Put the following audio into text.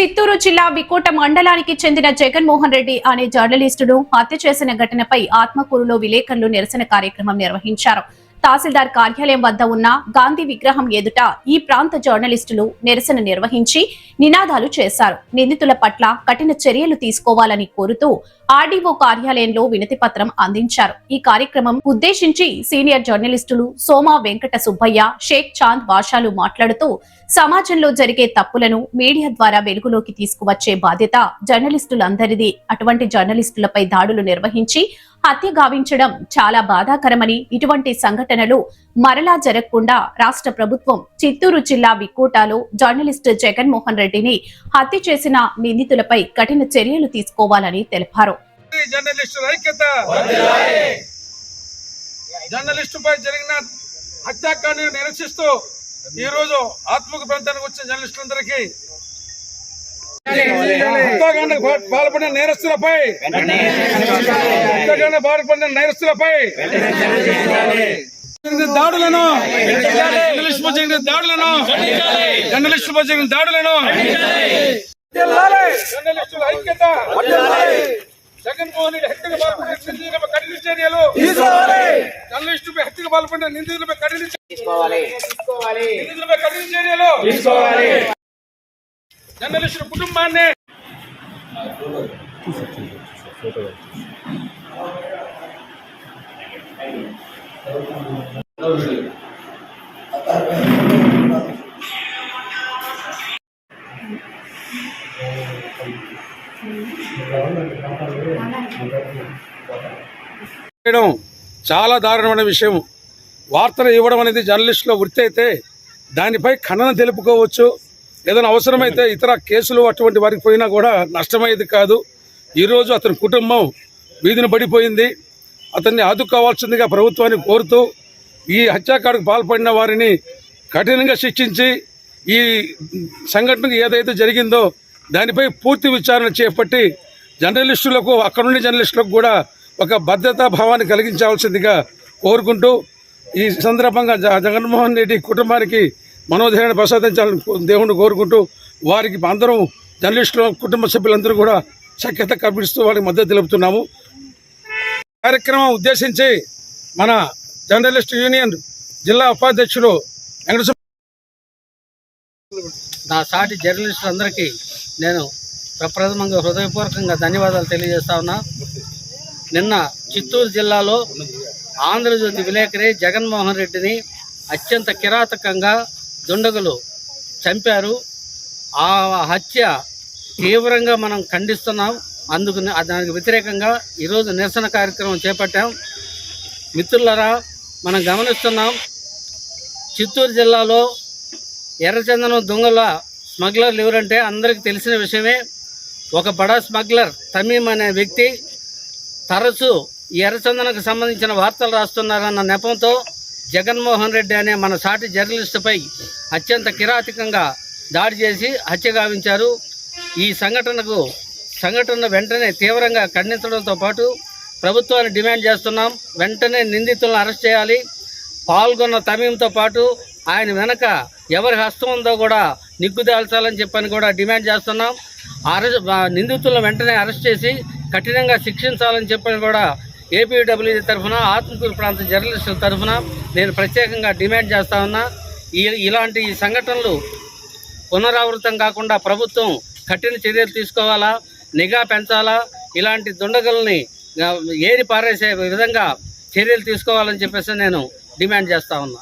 చిత్తూరు జిల్లా వికోట మండలానికి చెందిన జగన్మోహన్ రెడ్డి అనే జర్నలిస్టును హత్య చేసిన ఘటనపై ఆత్మకూరులో విలేకరులు నిరసన కార్యక్రమం నిర్వహించారు. తహసీల్దార్ కార్యాలయం వద్ద ఉన్న గాంధీ విగ్రహం ఎదుట ఈ ప్రాంత జర్నలిస్టులు నిరసన నిర్వహించి నినాదాలు చేశారు. నిందితుల పట్ల కఠిన చర్యలు తీసుకోవాలని కోరుతూ ఆర్డీఓ కార్యాలయంలో వినతి పత్రం అందించారు. ఈ కార్యక్రమం ఉద్దేశించి సీనియర్ జర్నలిస్టులు సోమా వెంకట సుబ్బయ్య, షేక్ చాంద్ బాషాలు మాట్లాడుతూ సమాజంలో జరిగే తప్పులను మీడియా ద్వారా వెలుగులోకి తీసుకువచ్చే బాధ్యత జర్నలిస్టులందరిది. అటువంటి జర్నలిస్టులపై దాడులు నిర్వహించి హత్య గావించడం చాలా బాధాకరమని, ఇటువంటి సంఘటనలు మరలా జరగకుండా రాష్ట్ర ప్రభుత్వం చిత్తూరు జిల్లా వికోటాలో జర్నలిస్టు జగన్మోహన్ రెడ్డిని హత్య చేసిన నిందితులపై కఠిన చర్యలు తీసుకోవాలని తెలిపారు. జర్నలిస్టుపై జరిగిన హత్యాకాండను నిరసిస్తూ ఈ రోజు ఆత్మకు ప్రాంతానికి వచ్చిన జర్నలిస్టులందరికీ హత్యాకాండకు పాల్పడిన నేరస్తులపై దాడులను జర్నలిస్టుపై జరిగిన దాడులను జర్నలిస్టుల ఐక్యత, జగన్మోహన్ రెడ్డి హత్యకు పాల్పడిన నిందితులపై కఠిన చర్యలు తీసుకోవాలి. జర్నలిస్టుపై హత్యకు పాల్పడిన నిందితులపై కఠిన చర్యలు తీసుకోవాలి. జర్నలిస్టుల కుటుంబాన్ని చాలా దారుణమైన విషయం. వార్తలు ఇవ్వడం అనేది జర్నలిస్టుల వృత్తి అయితే దానిపై ఖండన తెలుపుకోవచ్చు. ఏదైనా అవసరమైతే ఇతర కేసులు అటువంటి వారికి పోయినా కూడా నష్టమయ్యేది కాదు. ఈరోజు అతని కుటుంబం వీధిని పడిపోయింది. అతన్ని ఆదుకోవాల్సిందిగా ప్రభుత్వాన్ని కోరుతూ ఈ హత్యాకాండకు పాల్పడిన వారిని కఠినంగా శిక్షించి ఈ సంఘటనకు ఏదైతే జరిగిందో దానిపై పూర్తి విచారణ చేపట్టి జర్నలిస్టులకు, అక్కడుండే జర్నలిస్టులకు కూడా ఒక భద్రతా భావాన్ని కలిగించాల్సిందిగా కోరుకుంటూ ఈ సందర్భంగా జగన్మోహన్ రెడ్డి కుటుంబానికి మనోధైర్యాన్ని ప్రసాదించాలని దేవుణ్ణి కోరుకుంటూ వారికి అందరం జర్నలిస్టుల కుటుంబ సభ్యులందరూ కూడా సఖ్యత కల్పిస్తూ వారికి మద్దతు తెలుపుతున్నాము. కార్యక్రమం ఉద్దేశించి మన జర్నలిస్ట్ యూనియన్ జిల్లా ఉపాధ్యక్షులు వెంకటేశ్వర నా సాటి జర్నలిస్టులందరికీ నేను ప్రప్రథమంగా హృదయపూర్వకంగా ధన్యవాదాలు తెలియజేస్తా ఉన్నా. నిన్న చిత్తూరు జిల్లాలో ఆంధ్రజ్యోతి విలేకరి జగన్మోహన్ రెడ్డిని అత్యంత కిరాతకంగా దుండగులు చంపారు. ఆ హత్య తీవ్రంగా మనం ఖండిస్తున్నాం. అందుకు దానికి వ్యతిరేకంగా ఈరోజు నిరసన కార్యక్రమం చేపట్టాం. మిత్రులరా, మనం గమనిస్తున్నాం, చిత్తూరు జిల్లాలో ఎర్రచందనం దొంగల స్మగ్లర్లు ఎవరంటే అందరికీ తెలిసిన విషయమే. ఒక బడా స్మగ్లర్ తమీం అనే వ్యక్తి తరచూ ఈ ఎర్రచందనకు సంబంధించిన వార్తలు రాస్తున్నారన్న నెపంతో జగన్మోహన్ రెడ్డి అనే మన సాటి జర్నలిస్టుపై అత్యంత కిరాతకంగా దాడి చేసి హత్య గావించారు. ఈ సంఘటన వెంటనే తీవ్రంగా ఖండించడంతో పాటు ప్రభుత్వాన్ని డిమాండ్ చేస్తున్నాం. వెంటనే నిందితులను అరెస్ట్ చేయాలి. పాల్గొన్న తమీంతో పాటు ఆయన వెనక ఎవరి హస్తం ఉందో కూడా నిగ్గుదాల్చాలని చెప్పని కూడా డిమాండ్ చేస్తున్నాం. నిందితులను వెంటనే అరెస్ట్ చేసి కఠినంగా శిక్షించాలని చెప్పని కూడా ఏపీడబ్ల్యూజీ తరఫున, ఆత్మకూరు ప్రాంత జర్నలిస్టుల తరఫున నేను ప్రత్యేకంగా డిమాండ్ చేస్తా ఉన్నా. ఇలాంటి సంఘటనలు పునరావృతం కాకుండా ప్రభుత్వం కఠిన చర్యలు తీసుకోవాలా, నిఘా పెంచాలా, ఇలాంటి దుండగుల్ని ఏరి పారేసే విధంగా చర్యలు తీసుకోవాలని చెప్పేసి నేను డిమాండ్ చేస్తా ఉన్నా.